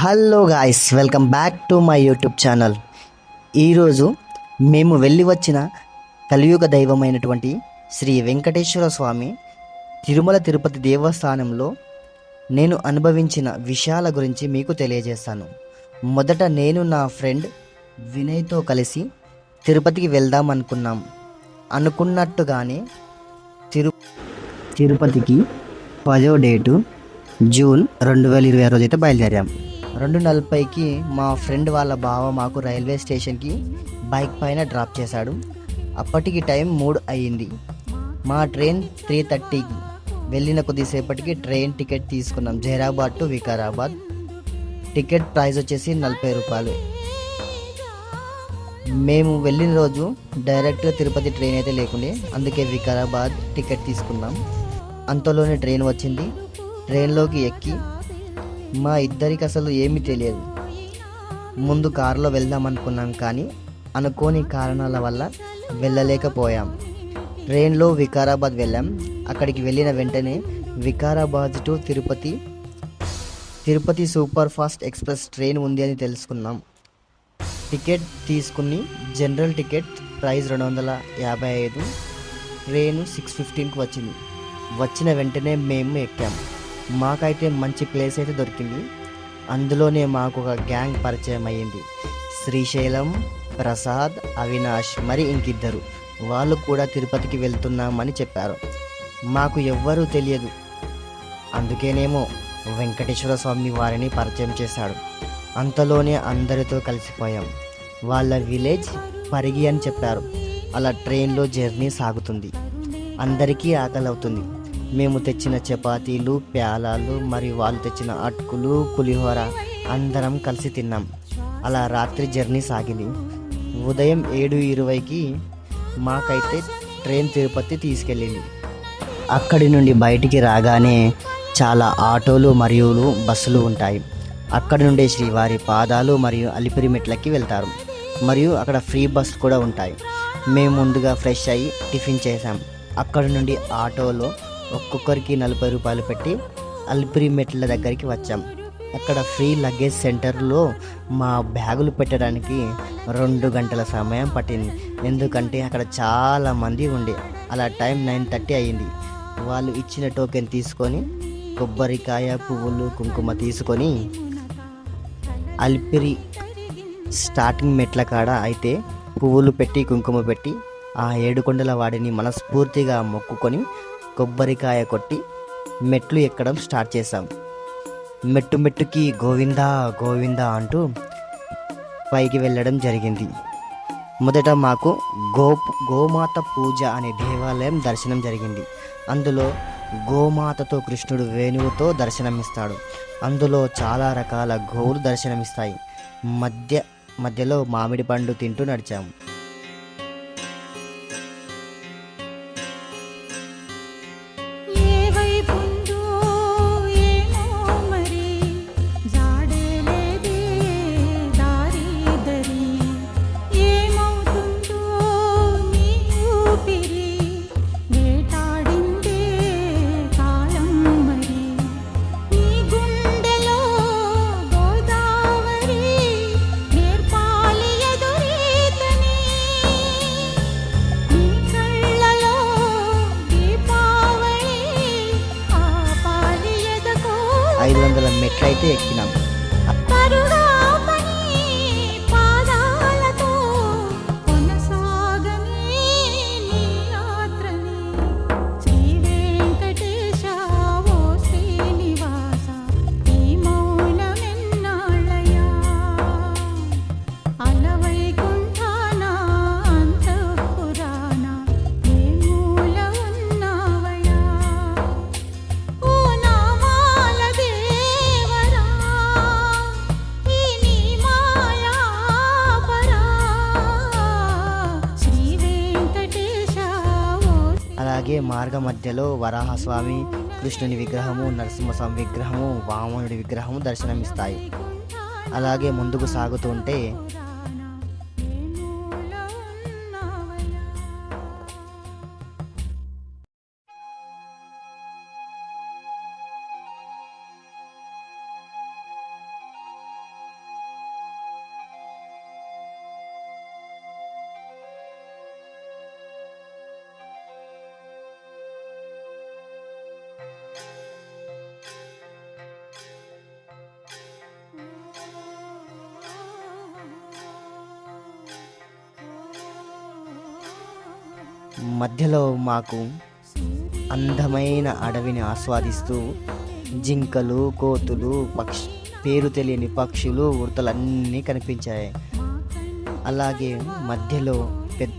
Hello guys, welcome back to my YouTube channel. ఈరోజు మేము వెళ్ళి వచ్చిన కలియుగ దైవమైనటువంటి శ్రీ వెంకటేశ్వర స్వామి తిరుమల తిరుపతి దేవస్థానంలో నేను అనుభవించిన విషయాల గురించి మీకు తెలియజేస్తాను. మొదట నేను నా ఫ్రెండ్ వినయ్తో కలిసి తిరుపతికి వెళ్దాం అనుకున్నట్టుగానే తిరుపతికి 10వ డేటు జూన్ 2020 రోజైతే బయలుదేరాం. 2:40కి మా ఫ్రెండ్ వాళ్ళ బావ మాకు రైల్వే స్టేషన్కి బైక్ పైన డ్రాప్ చేశాడు. అప్పటికి టైం 3 అయ్యింది. మా ట్రైన్ 3:30కి. వెళ్ళిన కొద్దిసేపటికి ట్రైన్ టికెట్ తీసుకున్నాం. Zaheerabad to Vikarabad. Ticket price వచ్చేసి 40 రూపాయలు. మేము వెళ్ళిన రోజు డైరెక్ట్గా తిరుపతి ట్రైన్ అయితే లేకుండే, అందుకే వికారాబాద్ టికెట్ తీసుకున్నాం. అంతలోనే ట్రైన్ వచ్చింది. ట్రైన్లోకి ఎక్కి మా ఇద్దరికి అసలు ఏమీ తెలియదు. ముందు కారులో వెళ్దాం అనుకున్నాం, కానీ అనుకోని కారణాల వల్ల వెళ్ళలేకపోయాం. ట్రైన్లో వికారాబాద్ వెళ్ళాం. అక్కడికి వెళ్ళిన వెంటనే Vikarabad to Tirupati super fast express train ఉంది అని తెలుసుకున్నాం. టికెట్ తీసుకుని జనరల్ టికెట్ ప్రైస్ 255. ట్రైన్ 6:15కి వచ్చింది. వచ్చిన వెంటనే మేము ఎక్కాం. మాకైతే మంచి ప్లేస్ అయితే దొరికింది. అందులోనే మాకు ఒక గ్యాంగ్ పరిచయం అయ్యింది. శ్రీశైలం, ప్రసాద్, అవినాష్, మరి ఇంకిద్దరు. వాళ్ళు కూడా తిరుపతికి వెళ్తున్నామని చెప్పారు. మాకు ఎవ్వరూ తెలియదు. అందుకేనేమో వెంకటేశ్వర స్వామి వారిని పరిచయం చేశాడు. అంతలోనే అందరితో కలిసిపోయాం. వాళ్ళ విలేజ్ పరిగి అని చెప్పారు. అలా ట్రైన్లో జర్నీ సాగుతుంది. అందరికీ ఆకలి అవుతుంది. మేము తెచ్చిన చపాతీలు, ప్యాలాలు, మరియు వాళ్ళు తెచ్చిన అటుకులు, పులిహోర అందరం కలిసి తిన్నాం. అలా రాత్రి జర్నీ సాగింది. ఉదయం 7:20కి మాకైతే ట్రైన్ తిరుపతి తీసుకెళ్ళింది. అక్కడి నుండి బయటికి రాగానే చాలా ఆటోలు మరియు బస్సులు ఉంటాయి. అక్కడి నుండి శ్రీవారి పాదాలు మరియు అలిపిరి మెట్లకి వెళ్తారు. మరియు అక్కడ ఫ్రీ బస్ కూడా ఉంటాయి. మేము ముందుగా ఫ్రెష్ అయ్యి టిఫిన్ చేసాం. అక్కడి నుండి ఆటోలో ఒక్కొక్కరికి 40 రూపాయలు పెట్టి అలిపిరి మెట్ల దగ్గరికి వచ్చాం. అక్కడ ఫ్రీ లగేజ్ సెంటర్లో మా బ్యాగులు పెట్టడానికి 2 గంటల సమయం పట్టింది. ఎందుకంటే అక్కడ చాలా మంది ఉండే. అలా టైం 9:30 అయ్యింది. వాళ్ళు ఇచ్చిన టోకెన్ తీసుకొని కొబ్బరికాయ, పువ్వులు, కుంకుమ తీసుకొని అలిపిరి స్టార్టింగ్ మెట్ల కాడ అయితే పువ్వులు పెట్టి కుంకుమ పెట్టి ఆ 7 కొండల వాడిని మనస్ఫూర్తిగా మొక్కుకొని కొబ్బరికాయ కొట్టి మెట్లు ఎక్కడం స్టార్ట్ చేశాం. మెట్టుకి గోవిందా గోవిందా అంటూ పైకి వెళ్ళడం జరిగింది. మొదట మాకు గోమాత పూజ అనే దేవాలయం దర్శనం జరిగింది. అందులో గోమాతతో కృష్ణుడు వేణువుతో దర్శనమిస్తాడు. అందులో చాలా రకాల గోవులు దర్శనమిస్తాయి. మధ్యలో మామిడి పండు తింటూ నడిచాము. మెట్లయితే ఎక్కినాం. అలాగే మార్గ మధ్యలో వరాహస్వామి, కృష్ణుని విగ్రహము, నరసింహస్వామి విగ్రహము, వామనుడి విగ్రహము దర్శనమిస్తాయి. అలాగే ముందుకు సాగుతుంటే మధ్యలో మాకు అందమైన అడవిని ఆస్వాదిస్తూ జింకలు, కోతులు, పేరు తెలియని పక్షులు, ఉడతలన్నీ కనిపించాయి. అలాగే మధ్యలో పెద్ద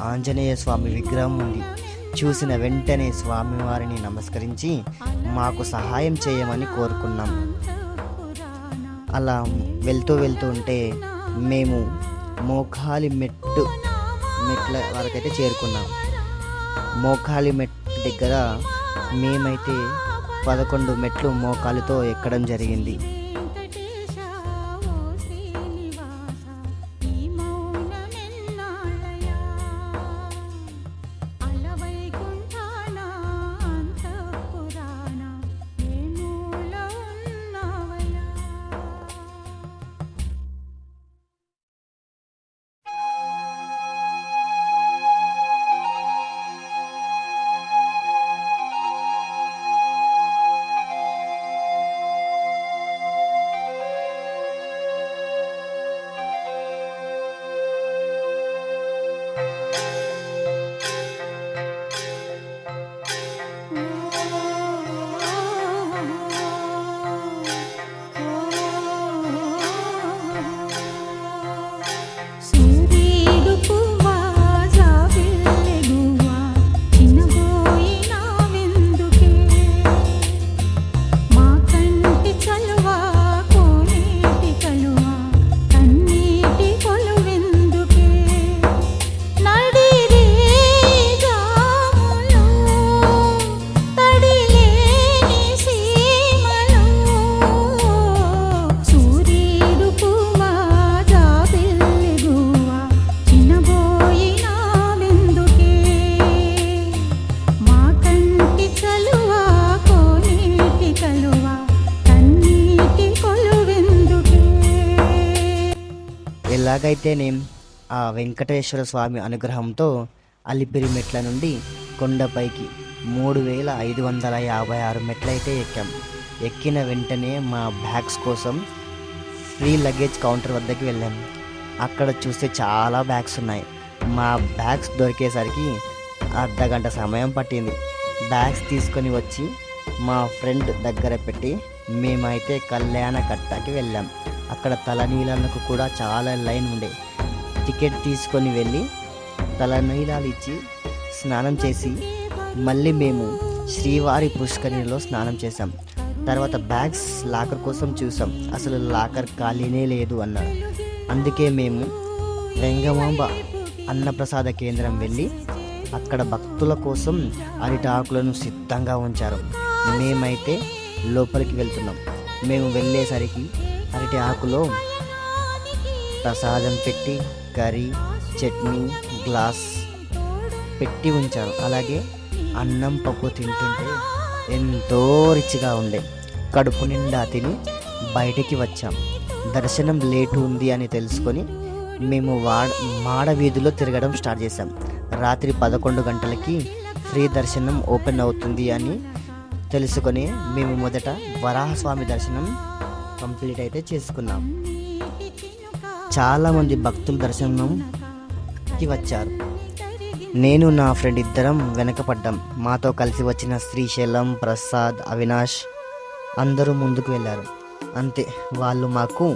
ఆంజనేయ స్వామి విగ్రహం ఉంది. చూసిన వెంటనే స్వామివారిని నమస్కరించి మాకు సహాయం చేయమని కోరుకున్నాం. అలా వెళ్తూ ఉంటే మేము మోకాలి మెట్ల వరకైతే చేరుకున్నాం. మోకాలి మెట్టు దగ్గర మేమైతే 11 మెట్లు మోకాలితో ఎక్కడం జరిగింది. ఎలాగైతేనే ఆ వెంకటేశ్వర స్వామి అనుగ్రహంతో అలిపిరి మెట్ల నుండి కొండపైకి 3556 మెట్లయితే ఎక్కాం. ఎక్కిన వెంటనే మా బ్యాగ్స్ కోసం ఫ్రీ లగేజ్ కౌంటర్ వద్దకు వెళ్ళాం. అక్కడ చూస్తే చాలా బ్యాగ్స్ ఉన్నాయి. మా బ్యాగ్స్ దొరికేసరికి అర్ధగంట సమయం పట్టింది. బ్యాగ్స్ తీసుకొని వచ్చి మా ఫ్రెండ్ దగ్గర పెట్టి మేమైతే కళ్యాణ కట్టకి వెళ్ళాం. అక్కడ తలనీలాలకు కూడా చాలా లైన్ ఉండే. టికెట్ తీసుకొని వెళ్ళి తలనీలాలు ఇచ్చి స్నానం చేసి మళ్ళీ మేము శ్రీవారి పుష్కరిణిలో స్నానం చేసాం. తర్వాత బ్యాగ్స్ లాకర్ కోసం చూసాం. అసలు లాకర్ ఖాళీనే లేదు అన్నాడు. అందుకే మేము వెంగమాంబ అన్నప్రసాద కేంద్రం వెళ్ళి అక్కడ భక్తుల కోసం అరిటాకులను సిద్ధంగా ఉంచారు. మేమైతే లోపలికి వెళ్తున్నాం. మేము వెళ్ళేసరికి అరటి ఆకులో ప్రసాదం పెట్టి కర్రీ, చట్నీ, గ్లాస్ పెట్టి ఉంచారు. అలాగే అన్నం పప్పు తింటుంటే ఎంతో రుచిగా ఉండే. కడుపు నిండా తిని బయటికి వచ్చాం. దర్శనం లేటు ఉంది అని తెలుసుకొని మేము మాడ వీధిలో తిరగడం స్టార్ట్ చేసాం. రాత్రి 11 గంటలకి ఫ్రీ దర్శనం ఓపెన్ అవుతుంది అని తెలుసుకొని మేము మొదట వరాహస్వామి దర్శనం కంప్లీట్ అయితే చేసుకున్నాం. చాలామంది భక్తులు దర్శనంకి వచ్చారు. నేను నా ఫ్రెండ్ ఇద్దరం వెనకపడ్డాం. మాతో కలిసి వచ్చిన శ్రీశైలం, ప్రసాద్, అవినాష్ అందరూ ముందుకు వెళ్ళారు. అంతే, వాళ్ళు మాకు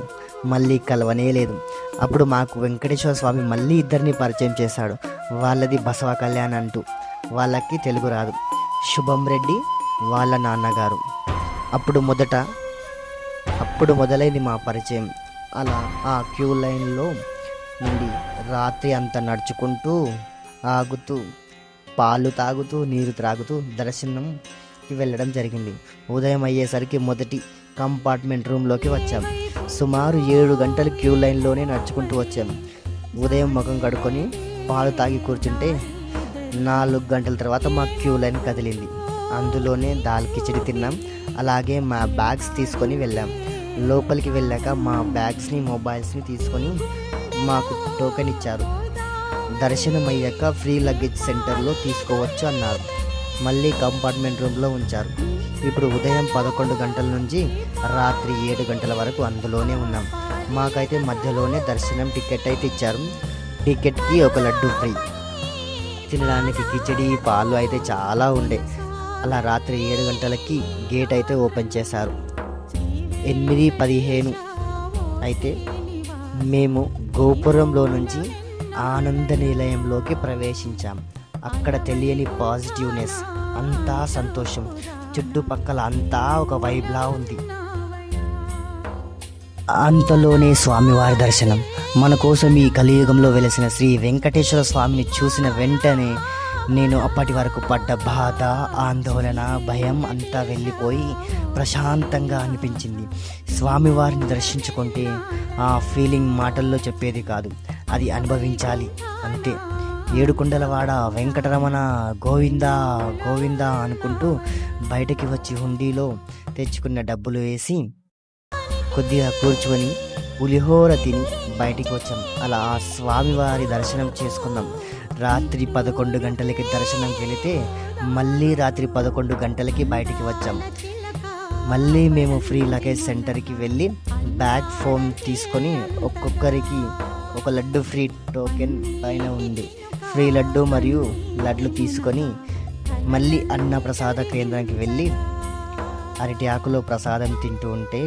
మళ్ళీ కలవనే లేదు. అప్పుడు మాకు వెంకటేశ్వర స్వామి మళ్ళీ ఇద్దరిని పరిచయం చేశాడు. వాళ్ళది బసవ కళ్యాణ్ అంటూ. వాళ్ళకి తెలుగు రాదు. శుభం రెడ్డి వాళ్ళ నాన్నగారు. అప్పుడు మొదలైంది మా పరిచయం. అలా ఆ క్యూ లైన్లో నుండి రాత్రి అంతా నడుచుకుంటూ ఆగుతూ పాలు తాగుతూ నీరు త్రాగుతూ దర్శనంకి వెళ్ళడం జరిగింది. ఉదయం అయ్యేసరికి మొదటి కంపార్ట్మెంట్ రూమ్లోకి వచ్చాం. సుమారు 7 గంటలు క్యూ లైన్లోనే నడుచుకుంటూ వచ్చాం. ఉదయం ముఖం కడుక్కొని పాలు తాగి కూర్చుంటే 4 గంటల తర్వాత మా క్యూ లైన్ కదిలింది. అందులోనే దాల్ కిచడి తిన్నాం. అలాగే మా బ్యాగ్స్ తీసుకొని వెళ్ళాం. లోపలికి వెళ్ళాక మా బ్యాగ్స్ని, మొబైల్స్ని తీసుకొని మాకు టోకెన్ ఇచ్చారు. దర్శనం అయ్యాక ఫ్రీ లగేజ్ సెంటర్లో తీసుకోవచ్చు అన్నారు. మళ్ళీ కంపార్ట్మెంట్ రూమ్లో ఉంచారు. ఇప్పుడు ఉదయం 11 గంటల నుంచి రాత్రి 7 గంటల వరకు అందులోనే ఉన్నాం. మాకైతే మధ్యలోనే దర్శనం టికెట్ అయితే ఇచ్చారు. టికెట్కి ఒక లడ్డు ఫ్రీ. తినడానికి కిచడి, పాలు అయితే చాలా ఉండే. అలా రాత్రి 7 గంటలకి గేట్ అయితే ఓపెన్ చేశారు. 8:15 అయితే మేము గోపురంలో నుంచి ఆనంద నిలయంలోకి ప్రవేశించాం. అక్కడ తెలియని పాజిటివ్నెస్, అంతా సంతోషం. చుట్టుపక్కల అంతా ఒక వైబ్లా ఉంది. అంతలోనే స్వామివారి దర్శనం. మన కోసం ఈ కలియుగంలో వెలిసిన శ్రీ వెంకటేశ్వర స్వామిని చూసిన వెంటనే నేను అప్పటి వరకు పడ్డ బాధ, ఆందోళన, భయం అంతా వెళ్ళిపోయి ప్రశాంతంగా అనిపించింది. స్వామివారిని దర్శించుకుంటే ఆ ఫీలింగ్ మాటల్లో చెప్పేది కాదు, అది అనుభవించాలి అంతే. ఏడుకొండలవాడ వెంకటరమణ గోవిందా గోవిందా అనుకుంటూ బయటకి వచ్చి హుండీలో తెచ్చుకున్న డబ్బులు వేసి కొద్దిగా కూర్చుకొని పులిహోర తిని బయటికి వచ్చాం. అలా ఆ స్వామివారి దర్శనం చేసుకున్నాం. రాత్రి 11 గంటలకి దర్శనంకి వెళితే మళ్ళీ రాత్రి 11 గంటలకి బయటికి వచ్చాం. మళ్ళీ మేము ఫ్రీ లగేజ్ సెంటర్కి వెళ్ళి బ్యాగ్ ఫోన్ తీసుకొని ఒక్కొక్కరికి ఒక లడ్డు ఫ్రీ టోకెన్ పైన ఉంది. ఫ్రీ లడ్డు మరియు లడ్లు తీసుకొని మళ్ళీ అన్నప్రసాద కేంద్రానికి వెళ్ళి అరటి ఆకులో ప్రసాదం తింటూ ఉంటే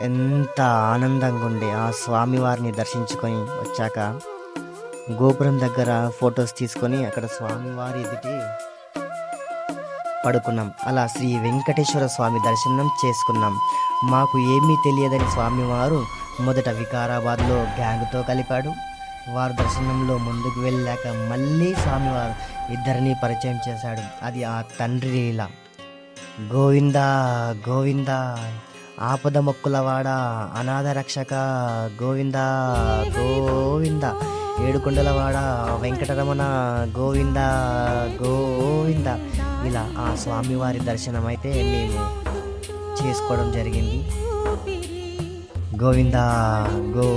ఎంత ఆనందంగా ఉండే. ఆ స్వామివారిని దర్శించుకొని వచ్చాక గోపురం దగ్గర ఫొటోస్ తీసుకొని అక్కడ స్వామివారి ఎదుటి పడుకున్నాం. అలా శ్రీ వెంకటేశ్వర స్వామి దర్శనం చేసుకున్నాం. మాకు ఏమీ తెలియదని స్వామివారు మొదట వికారాబాద్లో గ్యాంగ్తో కలిపాడు. వారు దర్శనంలో ముందుకు వెళ్ళాక మళ్ళీ స్వామివారు ఇద్దరిని పరిచయం చేశాడు. అది ఆ తండ్రి లీల. గోవిందా గోవిందా, ఆపద మొక్కులవాడ, అనాథ రక్షక, గోవిందా గోవిందా, ఏడుకొండలవాడ వెంకటరమణ, గోవిందా గోవిందా. ఇలా ఆ స్వామివారి దర్శనం అయితే మేము చేసుకోవడం జరిగింది. గోవిందా గో